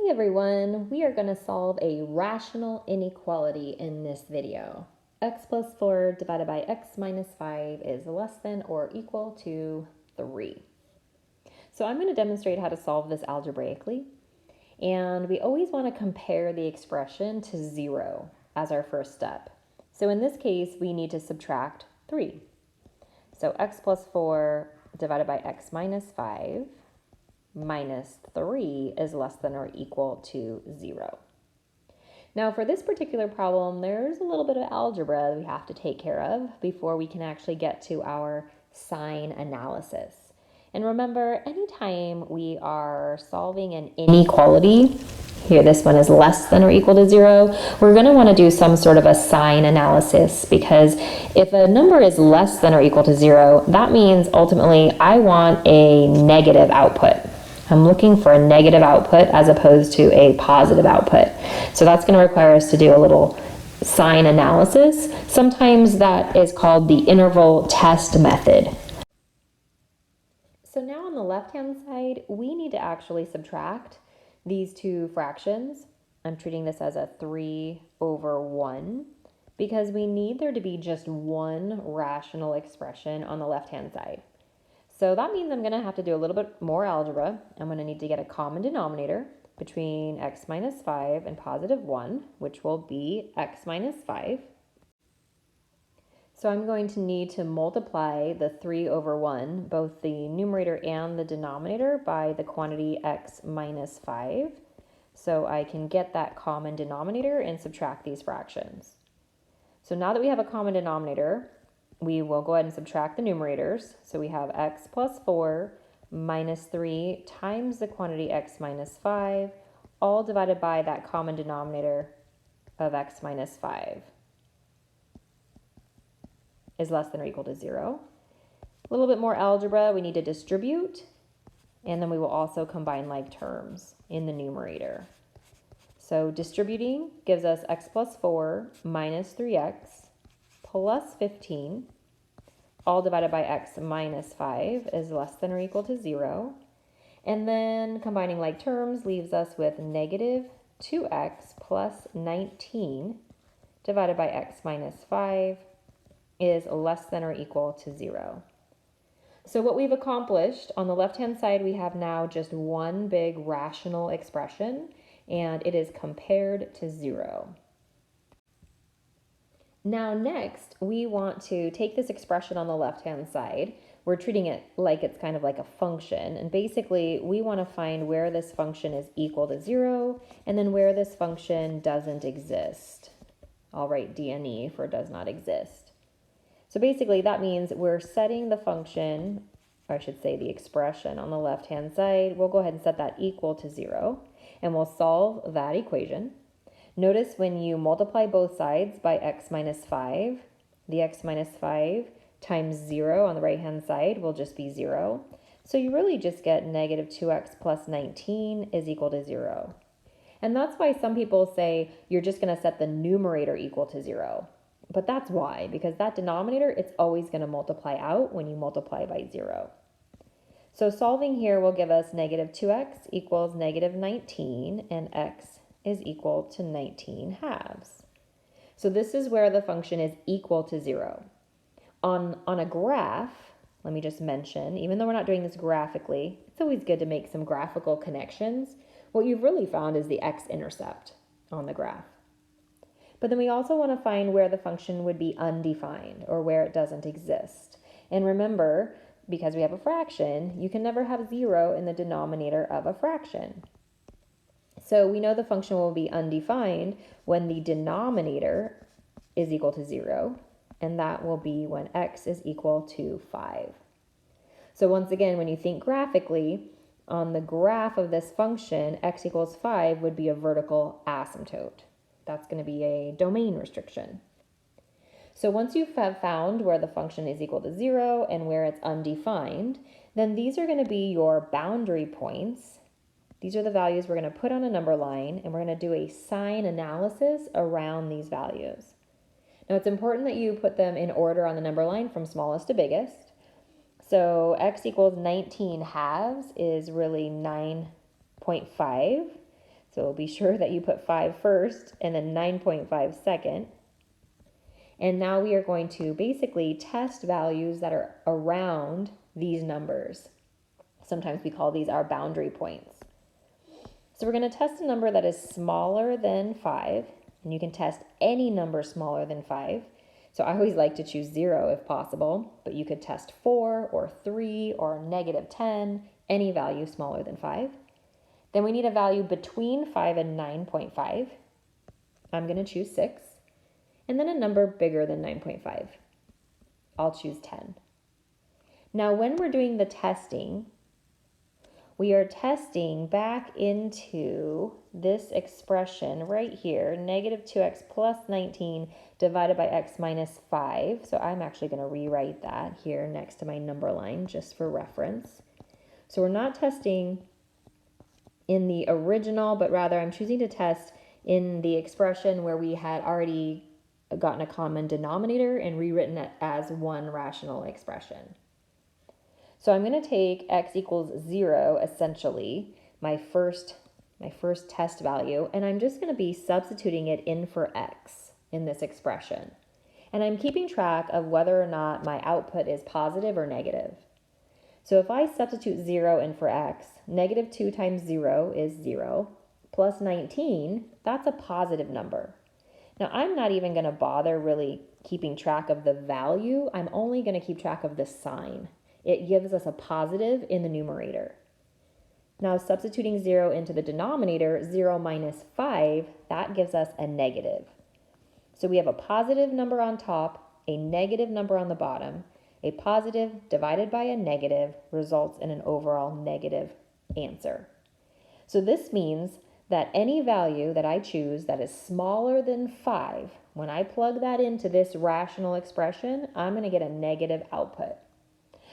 Hi everyone, we are going to solve a rational inequality in this video. X plus 4 divided by x minus 5 is less than or equal to 3. So I'm going to demonstrate how to solve this algebraically. And we always want to compare the expression to 0 as our first step. So in this case, we need to subtract 3. So x plus 4 divided by x minus 5 minus 3 is less than or equal to 0. Now for this particular problem, there's a little bit of algebra that we have to take care of before we can actually get to our sign analysis. And remember, anytime we are solving an inequality, here this one is less than or equal to 0, we're going to want to do some sort of a sign analysis, because if a number is less than or equal to 0, that means ultimately I want a negative output. I'm looking for a negative output as opposed to a positive output. So that's going to require us to do a little sign analysis. Sometimes that is called the interval test method. So now on the left-hand side, we need to actually subtract these two fractions. I'm treating this as a 3/1 because we need there to be just one rational expression on the left-hand side. So that means I'm going to have to do a little bit more algebra. I'm going to need to get a common denominator between x minus 5 and positive 1, which will be x minus 5. So I'm going to need to multiply the 3/1, both the numerator and the denominator, by the quantity x minus 5. So I can get that common denominator and subtract these fractions. So now that we have a common denominator, we will go ahead and subtract the numerators. So we have x plus 4 minus 3 times the quantity x minus 5, all divided by that common denominator of x minus 5 is less than or equal to 0. A little bit more algebra, we need to distribute, and then we will also combine like terms in the numerator. So distributing gives us x plus 4 minus 3x plus 15, all divided by x minus 5 is less than or equal to 0. And then combining like terms leaves us with negative 2x plus 19 divided by x minus 5 is less than or equal to 0. So what we've accomplished, on the left-hand side, we have now just one big rational expression, and it is compared to 0. Now next, we want to take this expression on the left-hand side. We're treating it like it's kind of like a function, and basically we want to find where this function is equal to 0 and then where this function doesn't exist. I'll write DNE for does not exist. So basically that means we're setting the function, or I should say the expression on the left-hand side. We'll go ahead and set that equal to 0, and we'll solve that equation. Notice when you multiply both sides by x minus 5, the x minus 5 times 0 on the right-hand side will just be 0. So you really just get negative 2x plus 19 is equal to 0. And that's why some people say you're just going to set the numerator equal to 0. But that's why, because that denominator, it's always going to multiply out when you multiply by 0. So solving here will give us negative 2x equals negative 19, and x is equal to 19 halves. So this is where the function is equal to 0. On a graph, let me just mention, even though we're not doing this graphically, it's always good to make some graphical connections. What you've really found is the x-intercept on the graph. But then we also want to find where the function would be undefined, or where it doesn't exist. And remember, because we have a fraction, you can never have 0 in the denominator of a fraction. So we know the function will be undefined when the denominator is equal to 0, and that will be when x is equal to 5. So once again, when you think graphically, on the graph of this function, x equals 5 would be a vertical asymptote. That's going to be a domain restriction. So once you have found where the function is equal to 0 and where it's undefined, then these are going to be your boundary points. These are the values we're going to put on a number line, and we're going to do a sign analysis around these values. Now it's important that you put them in order on the number line from smallest to biggest. So x equals 19 halves is really 9.5. So be sure that you put 5 first and then 9.5 second. And now we are going to basically test values that are around these numbers. Sometimes we call these our boundary points. So we're going to test a number that is smaller than 5, and you can test any number smaller than 5. So I always like to choose 0 if possible, but you could test 4 or 3 or -10, any value smaller than 5. Then we need a value between 5 and 9.5. I'm going to choose 6. And then a number bigger than 9.5. I'll choose 10. Now when we're doing the testing, we are testing back into this expression right here, -2x plus 19 divided by x minus 5. So I'm actually going to rewrite that here next to my number line just for reference. So we're not testing in the original, but rather I'm choosing to test in the expression where we had already gotten a common denominator and rewritten it as one rational expression. So I'm going to take x equals 0, essentially, my first test value, and I'm just going to be substituting it in for x in this expression. And I'm keeping track of whether or not my output is positive or negative. So if I substitute 0 in for x, -2 times 0 is 0, plus 19, that's a positive number. Now I'm not even going to bother really keeping track of the value, I'm only going to keep track of the sign. It gives us a positive in the numerator. Now substituting 0 into the denominator, 0 minus 5, that gives us a negative. So we have a positive number on top, a negative number on the bottom. A positive divided by a negative results in an overall negative answer. So this means that any value that I choose that is smaller than 5, when I plug that into this rational expression, I'm going to get a negative output.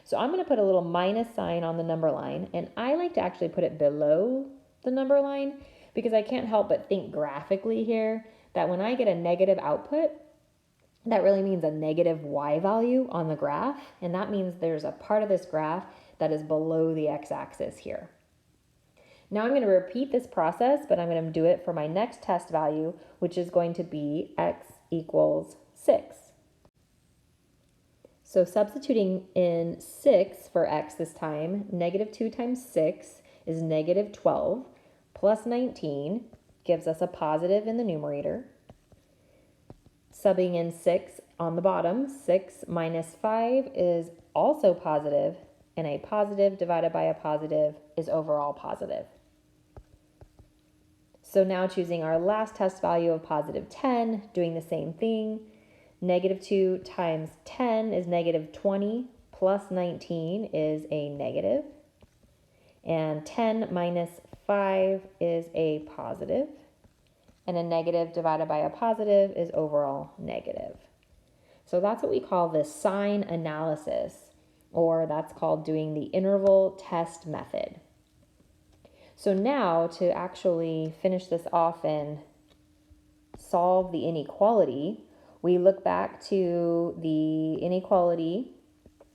So I'm going to put a little minus sign on the number line, and I like to actually put it below the number line because I can't help but think graphically here that when I get a negative output, that really means a negative y value on the graph, and that means there's a part of this graph that is below the x-axis here. Now I'm going to repeat this process, but I'm going to do it for my next test value, which is going to be x equals 6. So substituting in 6 for x this time, -2 times 6 is -12, plus 19 gives us a positive in the numerator. Subbing in 6 on the bottom, 6 minus 5 is also positive, and a positive divided by a positive is overall positive. So now choosing our last test value of positive 10, doing the same thing. -2 times 10 is -20, plus 19 is a negative, and 10 minus 5 is a positive, and a negative divided by a positive is overall negative. So that's what we call the sign analysis, or that's called doing the interval test method. So now to actually finish this off and solve the inequality, we look back to the inequality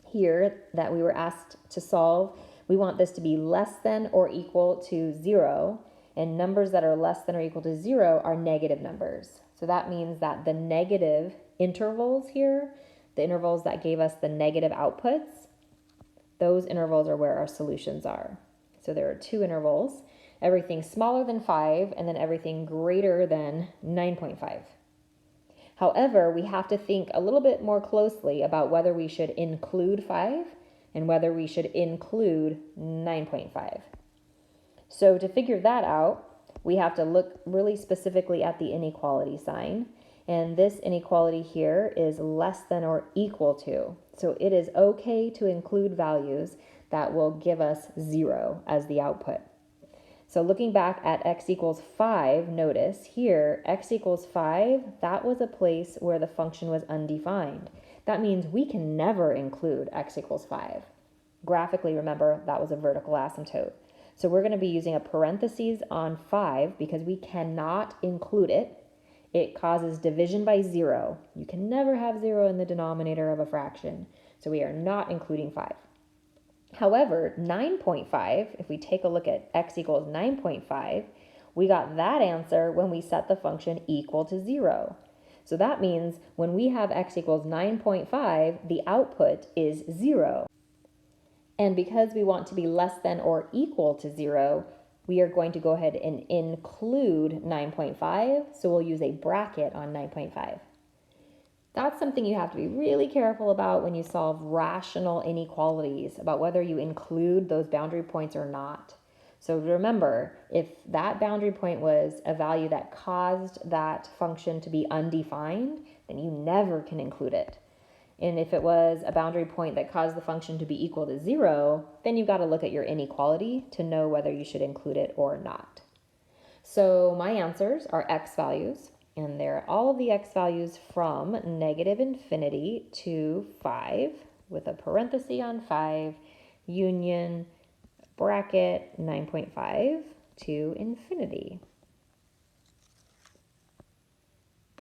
here that we were asked to solve. We want this to be less than or equal to 0, and numbers that are less than or equal to 0 are negative numbers. So that means that the negative intervals here, the intervals that gave us the negative outputs, those intervals are where our solutions are. So there are 2 intervals, everything smaller than 5 and then everything greater than 9.5. However, we have to think a little bit more closely about whether we should include 5 and whether we should include 9.5. So to figure that out, we have to look really specifically at the inequality sign. And this inequality here is less than or equal to. So it is okay to include values that will give us 0 as the output. So looking back at x equals 5, notice here, x equals 5, that was a place where the function was undefined. That means we can never include x equals 5. Graphically, remember, that was a vertical asymptote. So we're going to be using a parentheses on 5 because we cannot include it. It causes division by 0. You can never have 0 in the denominator of a fraction. So we are not including 5. However, 9.5, if we take a look at x equals 9.5, We got that answer when we set the function equal to 0. So that means when we have x equals 9.5, the output is 0. And because we want to be less than or equal to 0, we are going to go ahead and include 9.5. So we'll use a bracket on 9.5. That's something you have to be really careful about when you solve rational inequalities, about whether you include those boundary points or not. So remember, if that boundary point was a value that caused that function to be undefined, then you never can include it. And if it was a boundary point that caused the function to be equal to 0, then you've got to look at your inequality to know whether you should include it or not. So my answers are x values, and they're all of the x values from -infinity to 5, with a parenthesis on 5, union bracket 9.5 to infinity.